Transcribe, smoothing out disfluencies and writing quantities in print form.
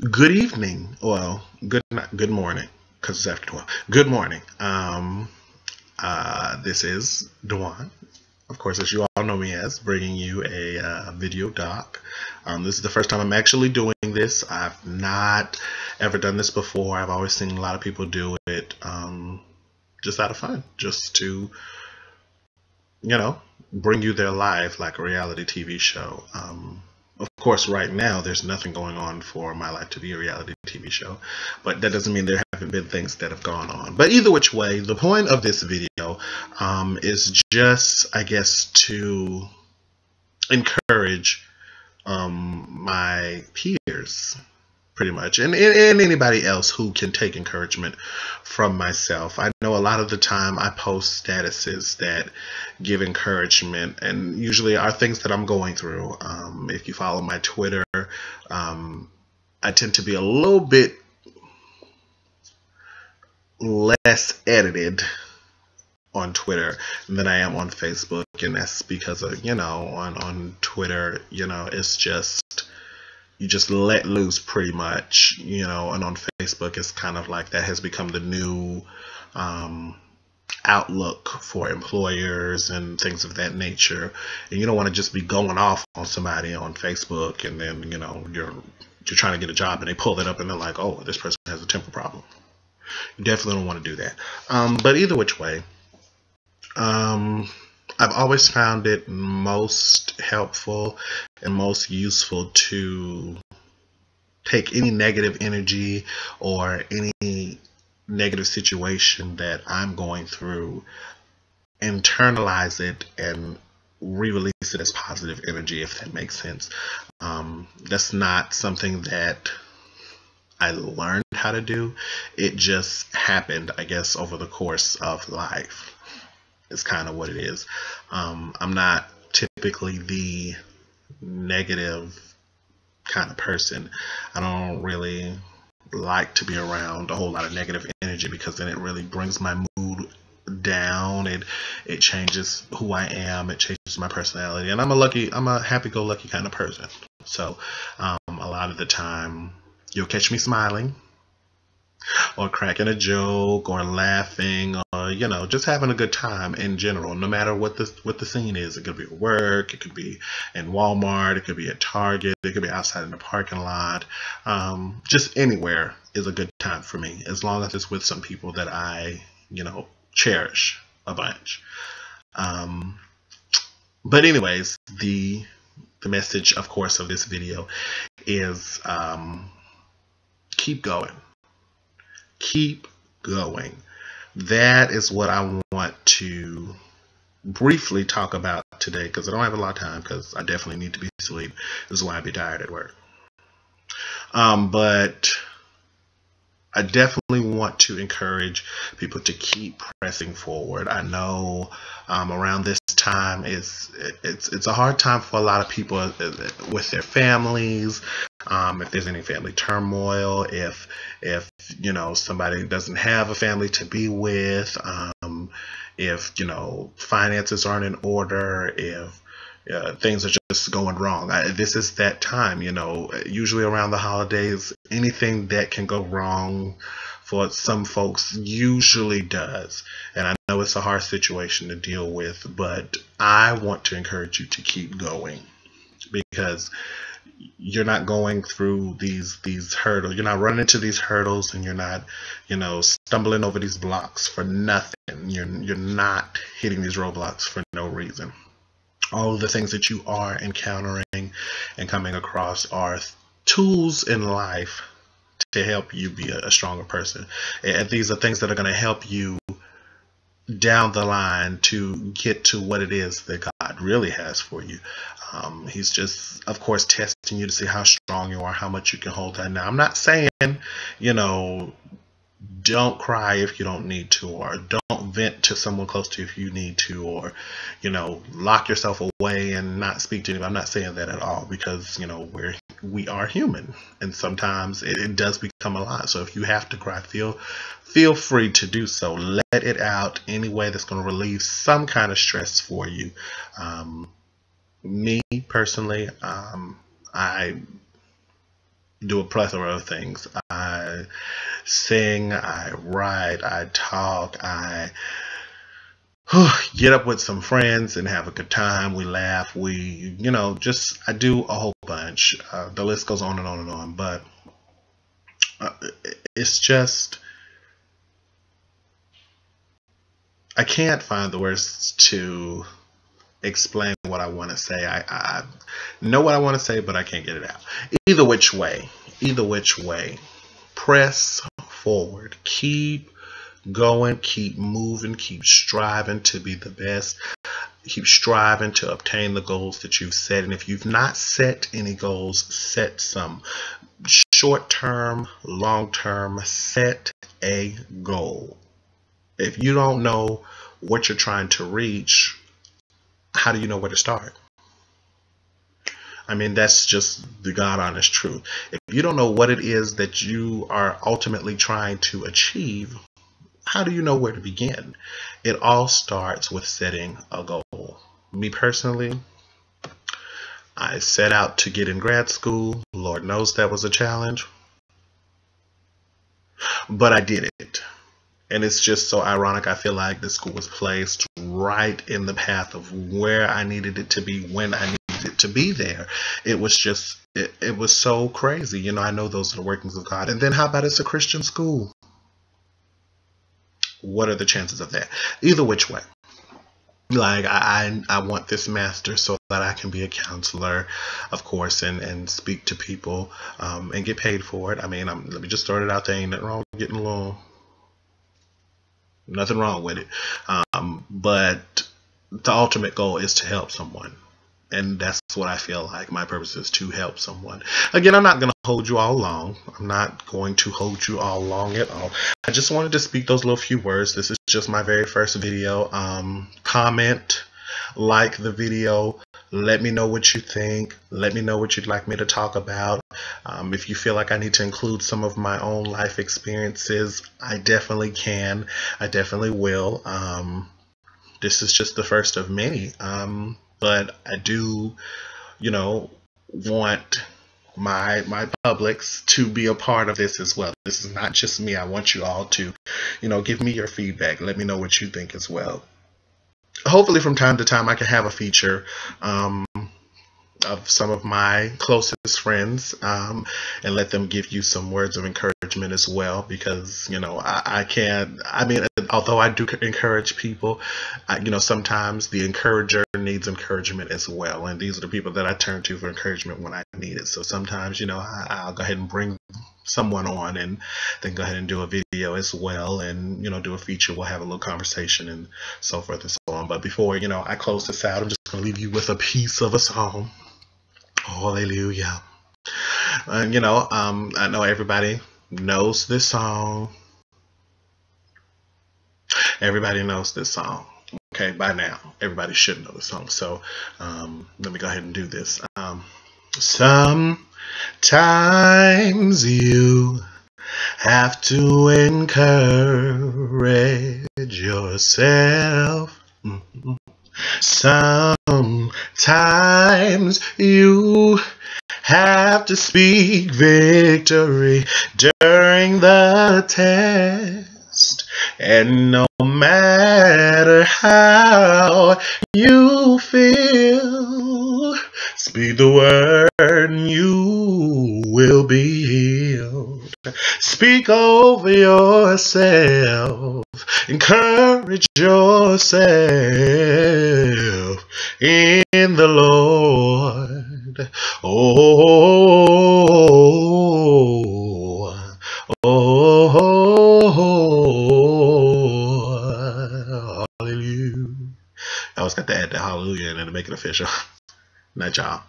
Good evening. Well, good morning, because it's after 12. Good morning. This is Dewan, of course, as you all know me as, bringing you a video doc. This is the first time I'm actually doing this. I've not ever done this before. I've always seen a lot of people do it, just out of fun, just to, you know, bring you their life like a reality TV show. Of course, right now there's nothing going on for my life to be a reality TV show, but that doesn't mean there haven't been things that have gone on. But either which way, the point of this video is just, I guess, to encourage my peers, pretty much, and anybody else who can take encouragement from myself. I know a lot of the time I post statuses that give encouragement, and usually are things that I'm going through. If you follow my Twitter, I tend to be a little bit less edited on Twitter than I am on Facebook, and that's because of, on Twitter, it's just, you just let loose pretty much, and on Facebook it's kind of like that has become the new outlook for employers and things of that nature. And you don't want to just be going off on somebody on Facebook, and then you're trying to get a job and they pull it up and they're like, oh, this person has a temper problem. You definitely don't want to do that. But either which way, I've always found it most helpful and most useful to take any negative energy or any negative situation that I'm going through, internalize it, and re-release it as positive energy, if that makes sense. That's not something that I learned how to do. It just happened, I guess, over the course of life. It's kind of what it is. I'm not typically the negative kind of person. I don't really like to be around a whole lot of negative energy, because then it really brings my mood down. It changes who I am. It changes my personality. And I'm a happy-go-lucky kind of person. So a lot of the time you'll catch me smiling or cracking a joke or laughing, or just having a good time in general, no matter what the scene is. It could be at work, it could be in Walmart, it could be at Target, it could be outside in the parking lot. Just anywhere is a good time for me, as long as it's with some people that I cherish a bunch. But anyways, the message, of course, of this video is keep going. Keep going. That is what I want to briefly talk about today, because I don't have a lot of time, because I definitely need to be asleep. This is why I be tired at work. But I definitely want to encourage people to keep pressing forward. I know around this time it's a hard time for a lot of people with their families. If there's any family turmoil, if somebody doesn't have a family to be with, if finances aren't in order, if things are just going wrong. This is that time, usually around the holidays, anything that can go wrong for some folks usually does. And I know it's a hard situation to deal with, but I want to encourage you to keep going, because you're not going through these hurdles. You're not running into these hurdles, and you're not, stumbling over these blocks for nothing. You're not hitting these roadblocks for no reason. All of the things that you are encountering and coming across are tools in life to help you be a stronger person. And these are things that are going to help you down the line to get to what it is that God really has for you. He's just, of course, testing you to see how strong you are, how much you can hold that. Now, I'm not saying, don't cry if you don't need to, or don't vent to someone close to you if you need to, or lock yourself away and not speak to anyone. I'm not saying that at all, because we are human, and sometimes it does become a lot. So if you have to cry, feel free to do so. Let it out any way that's going to relieve some kind of stress for you. Me personally, I do a plethora of things. I sing, I write, I talk, I get up with some friends and have a good time. We laugh. I do a whole bunch. The list goes on and on and on. But uh, it's just, I can't find the words to explain what I want to say. I know what I want to say, but I can't get it out. Either which way, press forward. Keep going, keep moving, keep striving to be the best. Keep striving to obtain the goals that you've set. And if you've not set any goals, set some. Short term, long term, set a goal. If you don't know what you're trying to reach, how do you know where to start? I mean, that's just the God honest truth. If you don't know what it is that you are ultimately trying to achieve, how do you know where to begin? It all starts with setting a goal. Me personally, I set out to get in grad school. Lord knows that was a challenge, but I did it. And it's just so ironic. I feel like the school was placed right in the path of where I needed it to be when I needed it to be there. It was just, it was so crazy. You know, I know those are the workings of God. And then how about it's a Christian school? What are the chances of that? Either which way. Like I want this master so that I can be a counselor, of course, and speak to people and get paid for it. I mean, let me just start it out there. Ain't nothing wrong with getting a loan. Nothing wrong with it. But the ultimate goal is to help someone. And that's what I feel like my purpose is, to help someone. Again, I'm not going to hold you all long. I'm not going to hold you all long at all. I just wanted to speak those little few words. This is just my very first video. Comment, like the video. Let me know what you think. Let me know what you'd like me to talk about. If you feel like I need to include some of my own life experiences, I definitely can. I definitely will. This is just the first of many. But I do, want my publics to be a part of this as well. This is not just me. I want you all to, give me your feedback. Let me know what you think as well. Hopefully from time to time I can have a feature of some of my closest friends and let them give you some words of encouragement as well, because although I do encourage people, sometimes the encourager needs encouragement as well, and these are the people that I turn to for encouragement when I need it. So sometimes I'll go ahead and bring someone on and then go ahead and do a video as well, and do a feature. We'll have a little conversation and so forth and so on. But before I close this out, I'm just gonna leave you with a piece of a song. Hallelujah. I know everybody knows this song. Everybody knows this song. Okay, by now everybody should know the song. So let me go ahead and do this. Sometimes you have to encourage yourself. Sometimes you have to speak victory during the test. And no matter how you feel, speak the word and you will be healed. Speak over yourself. Encourage yourself in the Lord. Hallelujah. I always got to add the hallelujah and then to make it official. Night, y'all.